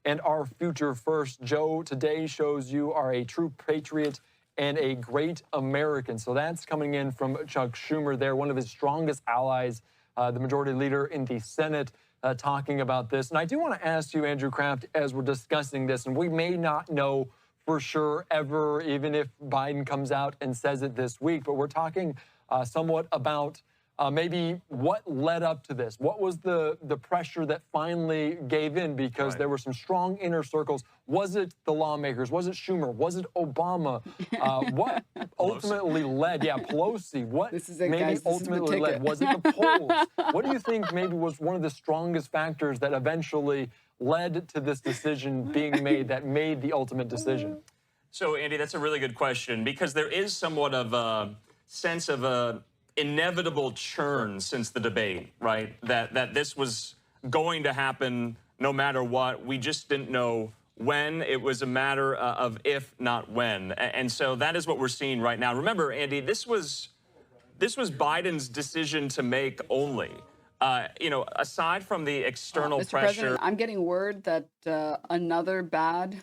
and our future first. Joe, today shows you are a true patriot and a great American. So that's coming in from Chuck Schumer there, one of his strongest allies, the majority leader in the Senate, talking about this. And I do want to ask you, Andrew Kraft, as we're discussing this, and we may not know for sure ever, even if Biden comes out and says it this week, but we're talking somewhat about maybe what led up to this. What was the pressure that finally gave in? Because there were some strong inner circles. Was it the lawmakers? Was it Schumer? Was it Obama? What ultimately led? Yeah, Pelosi. What maybe ultimately led? Was it the polls? What do you think maybe was one of the strongest factors that eventually led to this decision being made that made the ultimate decision? So, Andy, that's a really good question because there is somewhat of a sense of a inevitable churn since the debate, right? That this was going to happen no matter what. We just didn't know when. It was a matter of if, not when. And so that is what we're seeing right now. Remember, Andy, this was Biden's decision to make only. You know, aside from the external Mr. pressure. President, I'm getting word that another bad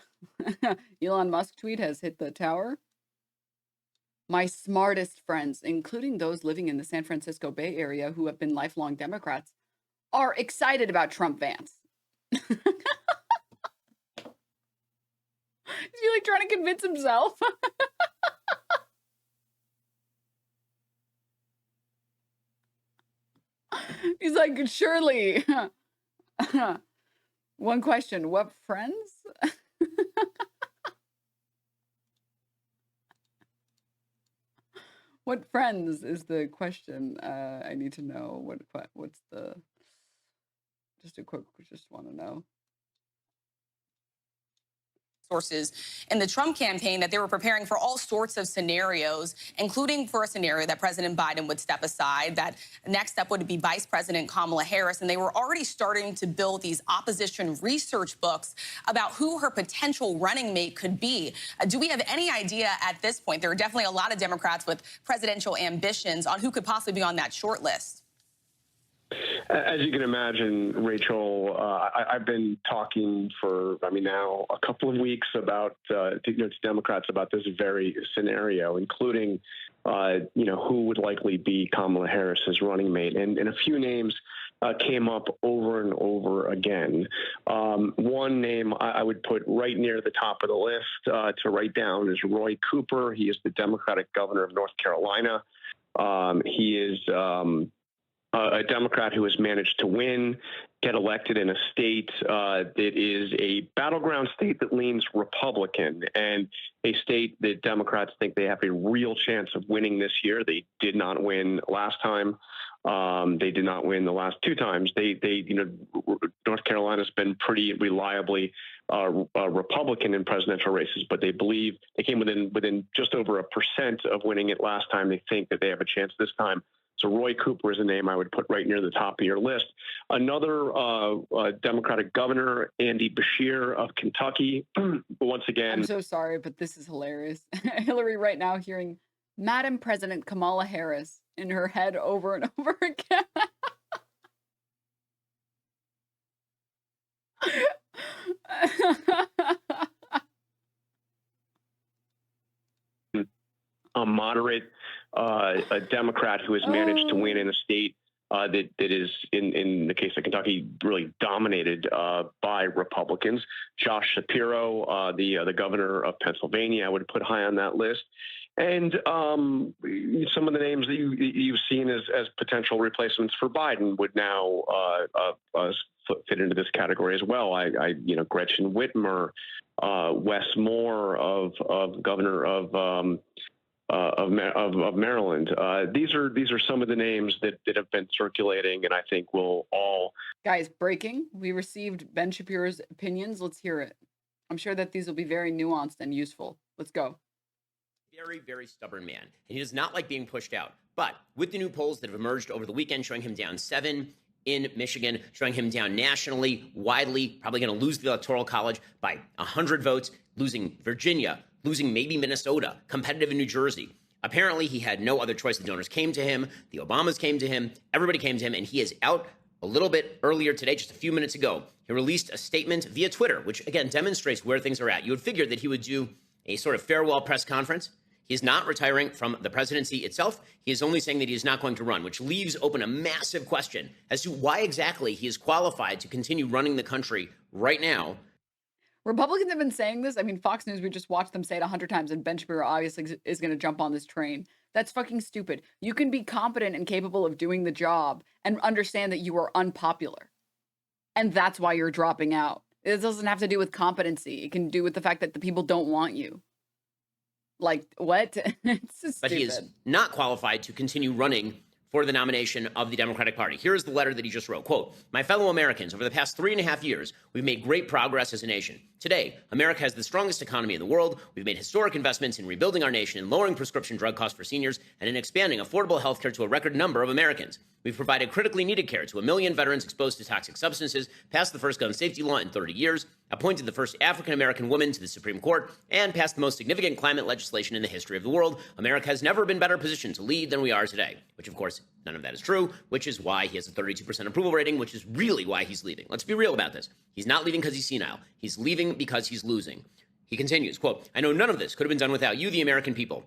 Elon Musk tweet has hit the tower. My smartest friends, including those living in the San Francisco Bay Area who have been lifelong Democrats, are excited about Trump Vance. Is he like trying to convince himself? He's like, surely. One question, what friends? What friends is the question? I need to know what's the, just want to know. Sources in the Trump campaign that they were preparing for all sorts of scenarios, including for a scenario that President Biden would step aside, that next step would be Vice President Kamala Harris. And they were already starting to build these opposition research books about who her potential running mate could be. Do we have any idea at this point? There are definitely a lot of Democrats with presidential ambitions on who could possibly be on that short list. As you can imagine, Rachel, I've been talking for, now a couple of weeks about, to Democrats about this very scenario, including, who would likely be Kamala Harris's running mate. And a few names came up over and over again. One name I would put right near the top of the list to write down is Roy Cooper. He is the Democratic governor of North Carolina. He is a Democrat who has managed to get elected in a state that is a battleground state that leans Republican, and a state that Democrats think they have a real chance of winning this year. They did not win last time. They did not win the last two times. North Carolina's been pretty reliably Republican in presidential races, but they believe they came within just over 1% of winning it last time. They think that they have a chance this time. So Roy Cooper is a name I would put right near the top of your list. Another Democratic governor, Andy Beshear of Kentucky. Once again, I'm so sorry, but this is hilarious. Hillary right now hearing Madam President Kamala Harris in her head over and over again. A moderate a Democrat who has managed to win in a state that is, in the case of Kentucky, really dominated by Republicans. Josh Shapiro, the governor of Pennsylvania, I would put high on that list. And some of the names that you've seen as potential replacements for Biden would now fit into this category as well. Gretchen Whitmer, Wes Moore of governor of Maryland. These are some of the names that have been circulating, and I think will all. Guys, breaking. We received Ben Shapiro's opinions. Let's hear it. I'm sure that these will be very nuanced and useful. Let's go. Very, very stubborn man. And he does not like being pushed out. But with the new polls that have emerged over the weekend showing him down 7 in Michigan, showing him down nationally, widely, probably going to lose the Electoral College by 100 votes, losing Virginia, losing maybe Minnesota, competitive in New Jersey. Apparently, he had no other choice. The donors came to him. The Obamas came to him. Everybody came to him. And he is out a little bit earlier today, just a few minutes ago. He released a statement via Twitter, which, again, demonstrates where things are at. You would figure that he would do a sort of farewell press conference. He is not retiring from the presidency itself. He is only saying that he is not going to run, which leaves open a massive question as to why exactly he is qualified to continue running the country right now. Republicans have been saying this. I mean, Fox News, we just watched them say it 100 times, and Ben Shapiro obviously is going to jump on this train. That's fucking stupid. You can be competent and capable of doing the job and understand that you are unpopular. And that's why you're dropping out. It doesn't have to do with competency. It can do with the fact that the people don't want you. Like, what? It's so but he is not qualified to continue running for the nomination of the Democratic Party. Here is the letter that he just wrote. Quote, "My fellow Americans, over the past 3.5 years, we've made great progress as a nation. Today, America has the strongest economy in the world. We've made historic investments in rebuilding our nation, in lowering prescription drug costs for seniors, and in expanding affordable health care to a record number of Americans. We've provided critically needed care to 1 million veterans exposed to toxic substances, passed the first gun safety law in 30 years, appointed the first African-American woman to the Supreme Court, and passed the most significant climate legislation in the history of the world. America has never been better positioned to lead than we are today," which, of course, none of that is true, which is why he has a 32% approval rating, which is really why he's leaving. Let's be real about this. He's not leaving because he's senile. He's leaving because he's losing. He continues, quote, "I know none of this could have been done without you, the American people.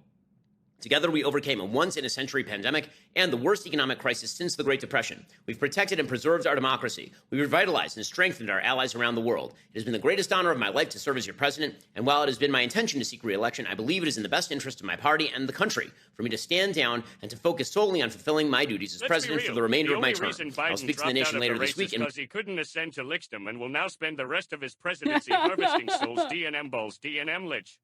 Together, we overcame a once-in-a-century pandemic and the worst economic crisis since the Great Depression. We've protected and preserved our democracy. We've revitalized and strengthened our allies around the world. It has been the greatest honor of my life to serve as your president, and while it has been my intention to seek re-election, I believe it is in the best interest of my party and the country for me to stand down and to focus solely on fulfilling my duties as president for the remainder of my term. I'll speak to the nation later this week." Because he couldn't ascend to Licksdom and will now spend the rest of his presidency harvesting souls, D&M balls, D&M lich.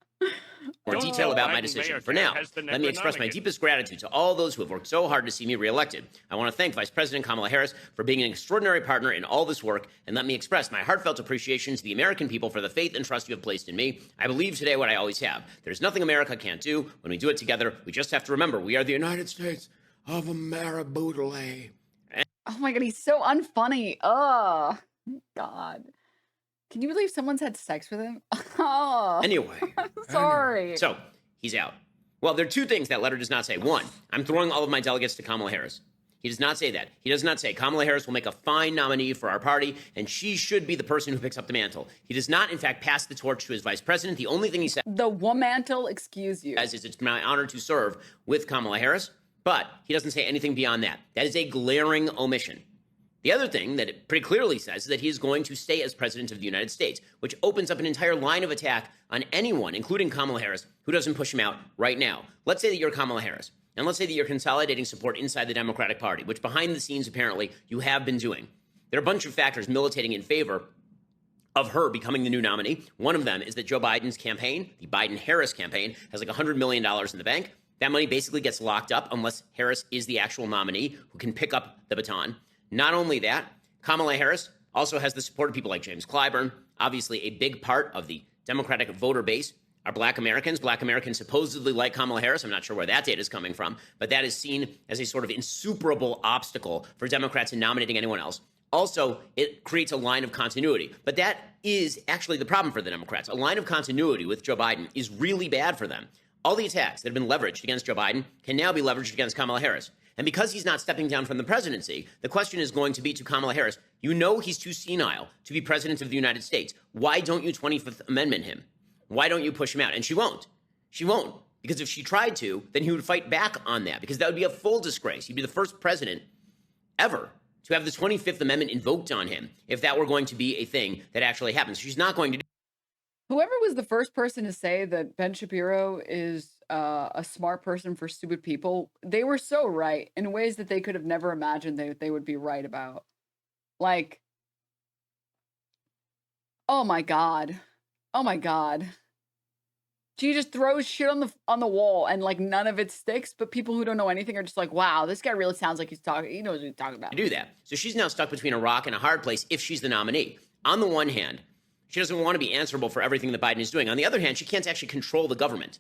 More detail about my decision. For now, let me express my deepest gratitude to all those who have worked so hard to see me reelected. I want to thank Vice President Kamala Harris for being an extraordinary partner in all this work, and let me express my heartfelt appreciation to the American people for the faith and trust you have placed in me. I believe today what I always have. There's nothing America can't do. When we do it together, we just have to remember we are the United States of Ameriboodle. Oh my God, he's so unfunny. Oh, God. Can you believe someone's had sex with him? Oh. Anyway. I'm sorry. So, he's out. Well, there are two things that letter does not say. One, I'm throwing all of my delegates to Kamala Harris. He does not say that. He does not say Kamala Harris will make a fine nominee for our party, and she should be the person who picks up the mantle. He does not, in fact, pass the torch to his vice president. The only thing he says... The womantle, excuse you. ...is it's my honor to serve with Kamala Harris, but he doesn't say anything beyond that. That is a glaring omission. The other thing that it pretty clearly says is that he is going to stay as president of the United States, which opens up an entire line of attack on anyone, including Kamala Harris, who doesn't push him out right now. Let's say that you're Kamala Harris, and let's say that you're consolidating support inside the Democratic Party, which behind the scenes, apparently, you have been doing. There are a bunch of factors militating in favor of her becoming the new nominee. One of them is that Joe Biden's campaign, the Biden-Harris campaign, has like $100 million in the bank. That money basically gets locked up unless Harris is the actual nominee who can pick up the baton. Not only that, Kamala Harris also has the support of people like James Clyburn. Obviously, a big part of the Democratic voter base are Black Americans. Black Americans supposedly like Kamala Harris. I'm not sure where that data is coming from, but that is seen as a sort of insuperable obstacle for Democrats in nominating anyone else. Also, it creates a line of continuity. But that is actually the problem for the Democrats. A line of continuity with Joe Biden is really bad for them. All the attacks that have been leveraged against Joe Biden can now be leveraged against Kamala Harris. And because he's not stepping down from the presidency, the question is going to be to Kamala Harris, you know he's too senile to be president of the United States. Why don't you 25th Amendment him? Why don't you push him out? And she won't. She won't. Because if she tried to, then he would fight back on that, because that would be a full disgrace. He'd be the first president ever to have the 25th Amendment invoked on him if that were going to be a thing that actually happens. She's not going to do. Whoever was the first person to say that Ben Shapiro is a smart person for stupid people, they were so right in ways that they could have never imagined they would be right about. Like, oh my God. Oh my God. She just throws shit on the wall and like none of it sticks, but people who don't know anything are just like, wow, this guy really sounds like he knows what he's talking about. Do that. So she's now stuck between a rock and a hard place if she's the nominee. On the one hand, she doesn't want to be answerable for everything that Biden is doing. On the other hand, she can't actually control the government.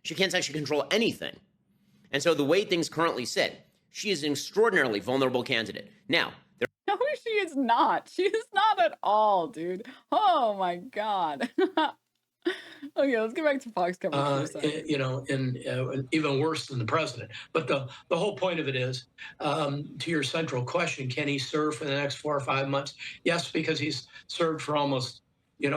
She can't actually control anything. And so the way things currently sit, she is an extraordinarily vulnerable candidate. Now, no, she is not. She is not at all, dude. Oh my God. Okay, let's get back to Fox coverage for a second. You know, and even worse than the president. But the whole point of it is, to your central question, can he serve for the next 4 or 5 months? Yes, because he's served for almost,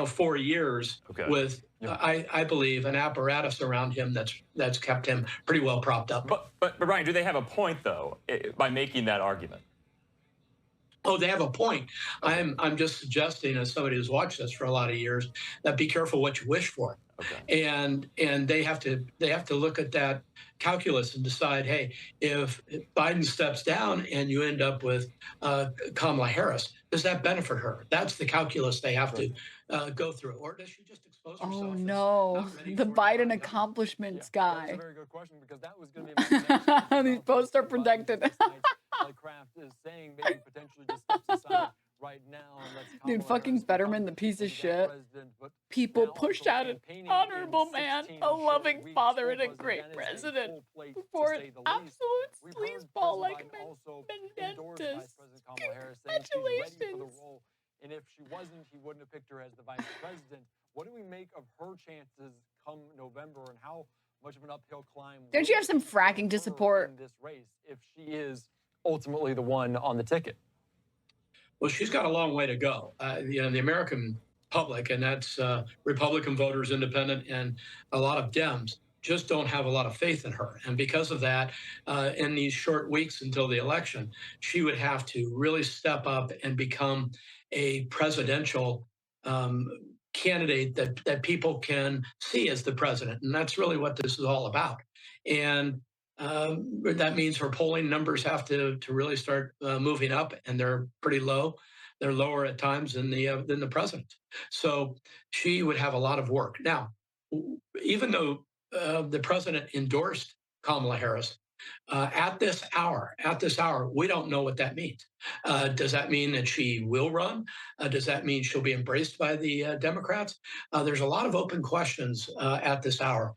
4 years with, I believe, an apparatus around him that's kept him pretty well propped up. But Ryan, do they have a point, though, by making that argument? Oh, they have a point. I'm just suggesting, as somebody who's watched this for a lot of years, that be careful what you wish for. Okay. And they have to look at that calculus and decide, hey, if Biden steps down and you end up with Kamala Harris, does that benefit her? That's the calculus they have to go through. Or does she just expose herself? Oh no, the Biden accomplishments guy. That's a very good question, because that was going to be my these posts are protected. Like Kraft is saying, maybe potentially just steps aside right now. Dude, fucking Fetterman, the piece of shit. People pushed out an honorable man, a loving father, and a great president before an absolute sleazeball like Menendez. Congratulations. And if she wasn't, he wouldn't have picked her as the vice president. What do we make of her chances come November, and how much of an uphill climb? Don't you have some fracking to support in this race if she is ultimately the one on the ticket? Well, she's got a long way to go. The American public, and that's Republican voters, independent, and a lot of Dems, just don't have a lot of faith in her. And because of that, in these short weeks until the election, she would have to really step up and become a presidential candidate that people can see as the president. And that's really what this is all about. And that means her polling numbers have to really start moving up, and they're pretty low. They're lower at times than the president. So she would have a lot of work. Now, even though the president endorsed Kamala Harris, at this hour, we don't know what that means. Does that mean that she will run? Does that mean she'll be embraced by the Democrats? There's a lot of open questions at this hour.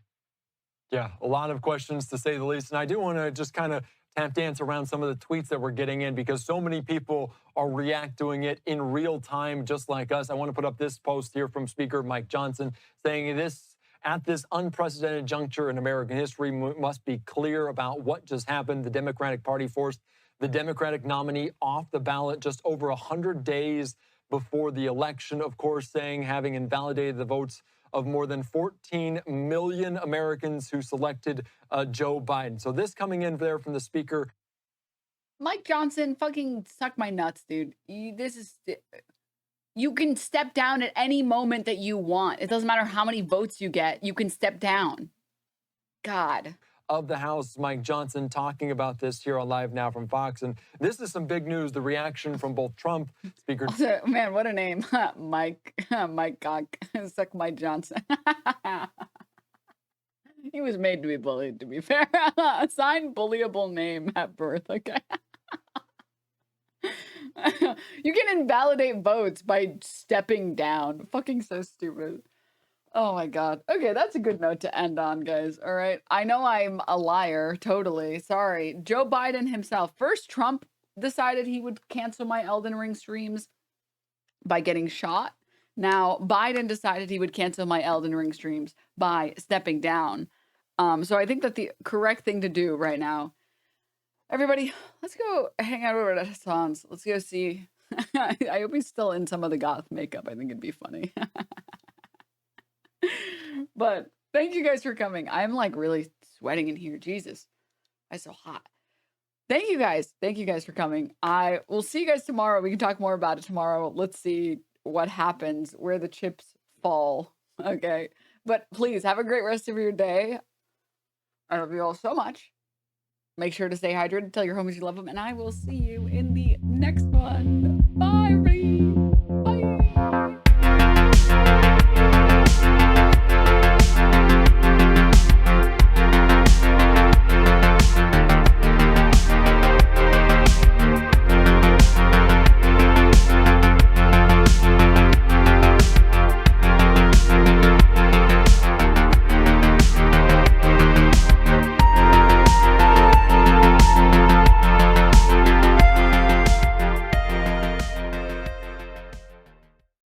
Yeah, a lot of questions, to say the least. And I do want to just kind of tap dance around some of the tweets that we're getting in, because so many people are reacting it in real time, just like us. I want to put up this post here from Speaker Mike Johnson saying this: at this unprecedented juncture in American history, must be clear about what just happened. The Democratic Party forced the Democratic nominee off the ballot just over 100 days before the election, of course, saying having invalidated the votes of more than 14 million Americans who selected Joe Biden. So this coming in there from the speaker. Mike Johnson, fucking suck my nuts, dude. You can step down at any moment that you want. It doesn't matter how many votes you get. You can step down. God. Of the House, Mike Johnson, talking about this here on Live Now from Fox. And this is some big news, the reaction from both Trump, Speaker... Also, man, what a name. Mike Cock. Suck Mike Johnson. He was made to be bullied, to be fair. Assigned bullyable name at birth, okay? You can invalidate votes by stepping down. Fucking so stupid. Oh my God. Okay, that's a good note to end on, guys. All right. I know I'm a liar. Totally. Sorry. Joe Biden himself. First, Trump decided he would cancel my Elden Ring streams by getting shot. Now, Biden decided he would cancel my Elden Ring streams by stepping down. So I think that the correct thing to do right now, everybody, let's go hang out over at Hassan's. Let's go see. I hope he's still in some of the goth makeup. I think it'd be funny. But thank you guys for coming. I'm like really sweating in here. Jesus, it's so hot. Thank you guys. Thank you guys for coming. I will see you guys tomorrow. We can talk more about it tomorrow. Let's see what happens, where the chips fall. Okay. But please have a great rest of your day. I love you all so much. Make sure to stay hydrated. Tell your homies you love them. And I will see you in the next one. Bye, everybody. Bye.